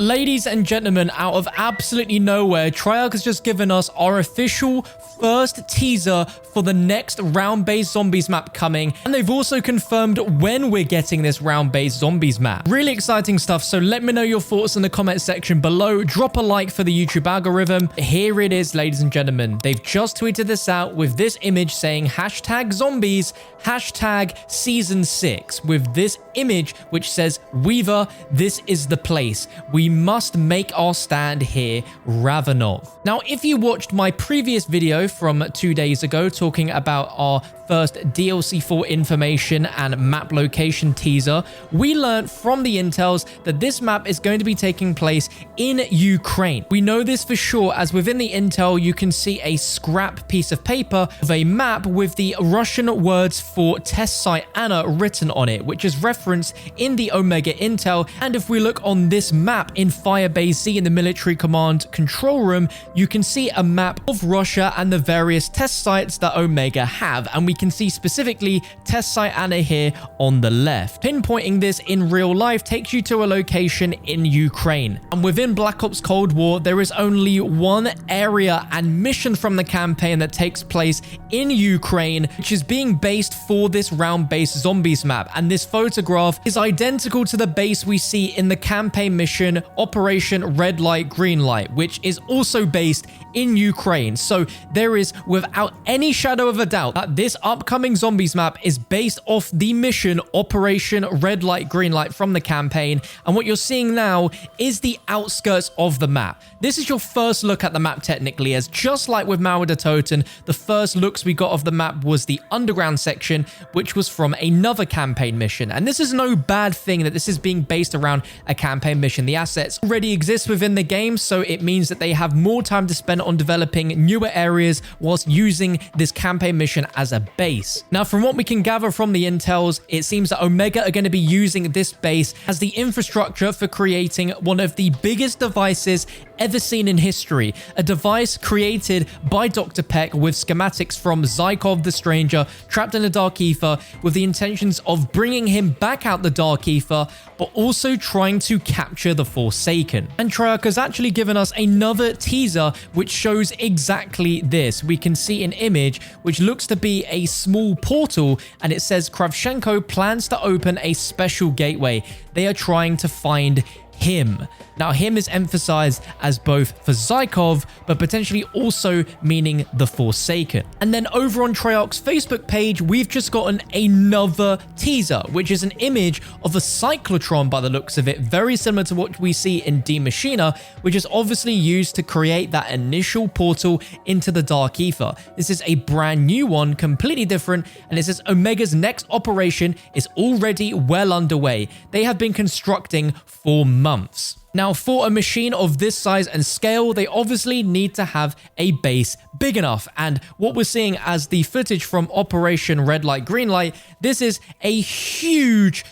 Ladies and gentlemen, out of absolutely nowhere, Treyarch has just given us our official first teaser for the next round-based zombies map coming, and they've also confirmed when we're getting this round-based zombies map. Really exciting stuff, so let me know your thoughts in the comment section below. Drop a like for the YouTube algorithm. Here it is, ladies and gentlemen. They've just tweeted this out with this image saying hashtag zombies, hashtag season 6, with this image which says, Weaver, this is the place. We must make our stand here, Ravenov. Now, if you watched my previous video from 2 days ago talking about our first DLC 4 information and map location teaser, we learned from the intels that this map is going to be taking place in Ukraine. We know this for sure as within the intel you can see a scrap piece of paper of a map with the Russian words for test site Anna written on it, which is referenced in the Omega intel. And if we look on this map in Firebase Z in the military command control room, you can see a map of Russia and the various test sites that Omega have, and we can see specifically test site Anna here on the left. Pinpointing this in real life takes you to a location in Ukraine, and within Black Ops Cold War there is only one area and mission from the campaign that takes place in Ukraine, which is being based for this round-based zombies map, and this photograph is identical to the base we see in the campaign mission Operation Redlight Greenlight, which is also based in Ukraine. So there is without any shadow of a doubt that this upcoming zombies map is based off the mission Operation Redlight Greenlight from the campaign, and what you're seeing now is the outskirts of the map. This is your first look at the map technically, as just like with Mauer Der Toten, the first looks we got of the map was the underground section, which was from another campaign mission. And this is no bad thing that this is being based around a campaign mission. The assets already exist within the game, so it means that they have more time to spend on developing newer areas whilst using this campaign mission as a base. Now, from what we can gather from the intels, it seems that Omega are going to be using this base as the infrastructure for creating one of the biggest devices ever seen in history, a device created by Dr. Peck with schematics from Zykov the Stranger trapped in the Dark Ether, with the intentions of bringing him back out the Dark Ether, but also trying to capture the Forsaken. And Treyarch has actually given us another teaser which shows exactly this. We can see an image which looks to be a small portal, and it says Kravchenko plans to open a special gateway. They are trying to find him. Now, him is emphasized as both for Zykov, but potentially also meaning the Forsaken. And then over on Treyarch's Facebook page, we've just gotten another teaser, which is an image of a cyclotron by the looks of it, very similar to what we see in Die Maschine, which is obviously used to create that initial portal into the Dark Ether. This is a brand new one, completely different, and it says Omega's next operation is already well underway. They have been constructing for months. Now, for a machine of this size and scale, they obviously need to have a base big enough. And what we're seeing as the footage from Operation Redlight Greenlight, this is a huge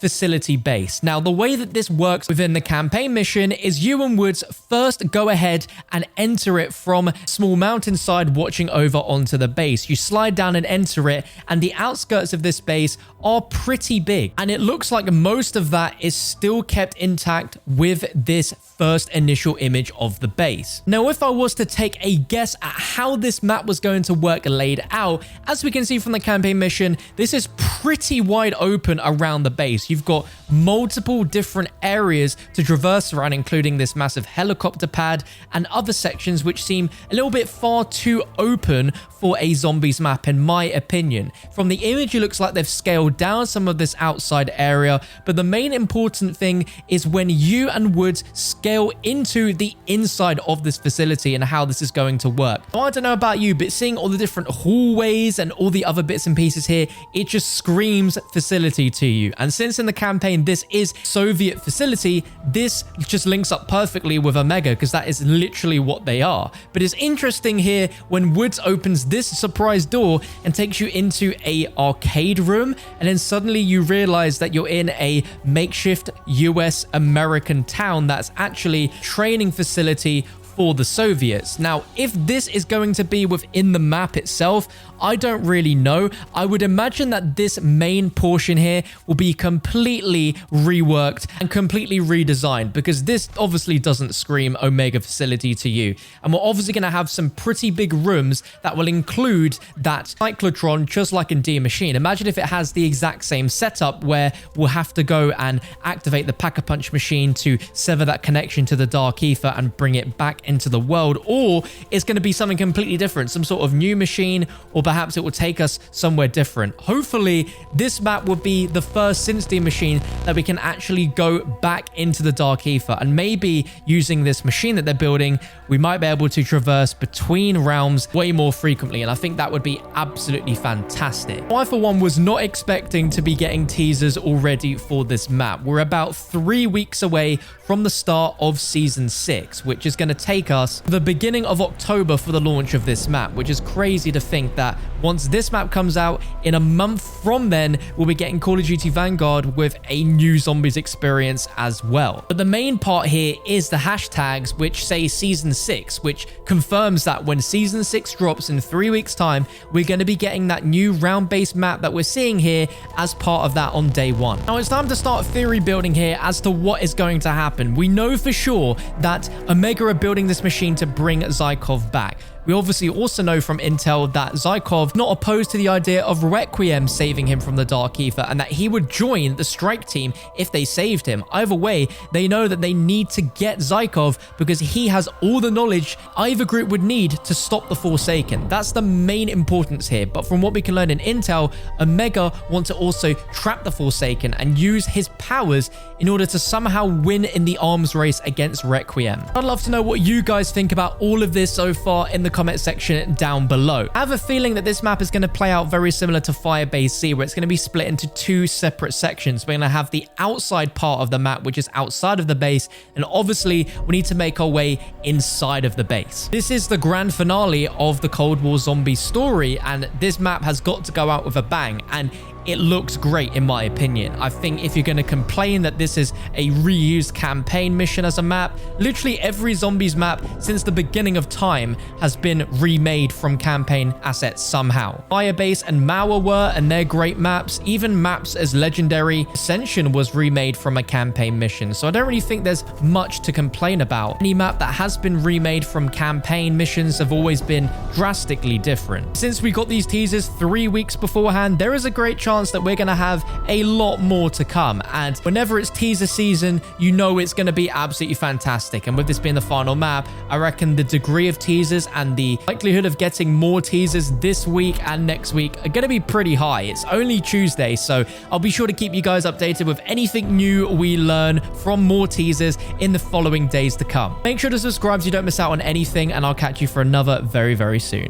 facility base. Now, the way that this works within the campaign mission is you and Woods first go ahead and enter it from small mountainside watching over onto the base. You slide down and enter it, and the outskirts of this base are pretty big. And it looks like most of that is still kept intact with this first initial image of the base. Now, if I was to take a guess at how this map was going to work laid out, as we can see from the campaign mission, this is pretty wide open around the base. You've got multiple different areas to traverse around, including this massive helicopter pad and other sections which seem a little bit far too open for a zombies map, in my opinion. From the image, it looks like they've scaled down some of this outside area, but the main important thing is when you and Woods scale into the inside of this facility and how this is going to work. Now, I don't know about you, but seeing all the different hallways and all the other bits and pieces here, it just screams facility to you. And since in the campaign this is Soviet facility, this just links up perfectly with Omega, because that is literally what they are. But it's interesting here when Woods opens this surprise door and takes you into a arcade room, and then suddenly you realize that you're in a makeshift US American town that's actually training facility for the Soviets. Now, if this is going to be within the map itself, I don't really know. I would imagine that this main portion here will be completely reworked and completely redesigned, because this obviously doesn't scream Omega facility to you. And we're obviously going to have some pretty big rooms that will include that cyclotron, just like in D Machine. Imagine if it has the exact same setup where we'll have to go and activate the Pack-a-Punch machine to sever that connection to the Dark Ether and bring it back into the world, or it's going to be something completely different, some sort of new machine, or perhaps it will take us somewhere different. Hopefully, this map will be the first since D Machine that we can actually go back into the Dark Ether, and maybe using this machine that they're building, we might be able to traverse between realms way more frequently, and I think that would be absolutely fantastic. I, for one, was not expecting to be getting teasers already for this map. We're about 3 weeks away from the start of Season 6, which is going to take us to the beginning of October for the launch of this map, which is crazy to think that once this map comes out, in a month from then, we'll be getting Call of Duty Vanguard with a new zombies experience as well. But the main part here is the hashtags, which say Season 6, which confirms that when Season 6 drops in 3 weeks' time, we're going to be getting that new round-based map that we're seeing here as part of that on day one. Now, it's time to start theory building here as to what is going to happen. We know for sure that Omega are building this machine to bring Zykov back. We obviously also know from intel that Zykov not opposed to the idea of Requiem saving him from the Dark Ether, and that he would join the strike team if they saved him. Either way, they know that they need to get Zykov because he has all the knowledge either group would need to stop the Forsaken. That's the main importance here. But from what we can learn in intel, Omega want to also trap the Forsaken and use his powers in order to somehow win in the arms race against Requiem. I'd love to know what you guys think about all of this so far in the comment section down below. I have a feeling that this map is going to play out very similar to Firebase C, where it's going to be split into two separate sections. We're going to have the outside part of the map, which is outside of the base, and obviously we need to make our way inside of the base. This is the grand finale of the Cold War zombie story, and this map has got to go out with a bang, and it looks great in my opinion. I think if you're going to complain that this is a reused campaign mission as a map, literally every zombies map since the beginning of time has been remade from campaign assets somehow. Firebase and Mauer were, and they're great maps. Even maps as legendary Ascension was remade from a campaign mission, so I don't really think there's much to complain about. Any map that has been remade from campaign missions have always been drastically different. Since we got these teasers 3 weeks beforehand, there is a great chance that we're going to have a lot more to come, and whenever it's teaser season, you know it's going to be absolutely fantastic. And with this being the final map, I reckon the degree of teasers and the likelihood of getting more teasers this week and next week are going to be pretty high. It's only Tuesday, so I'll be sure to keep you guys updated with anything new we learn from more teasers in the following days to come. Make sure to subscribe so you don't miss out on anything, and I'll catch you for another very, very soon.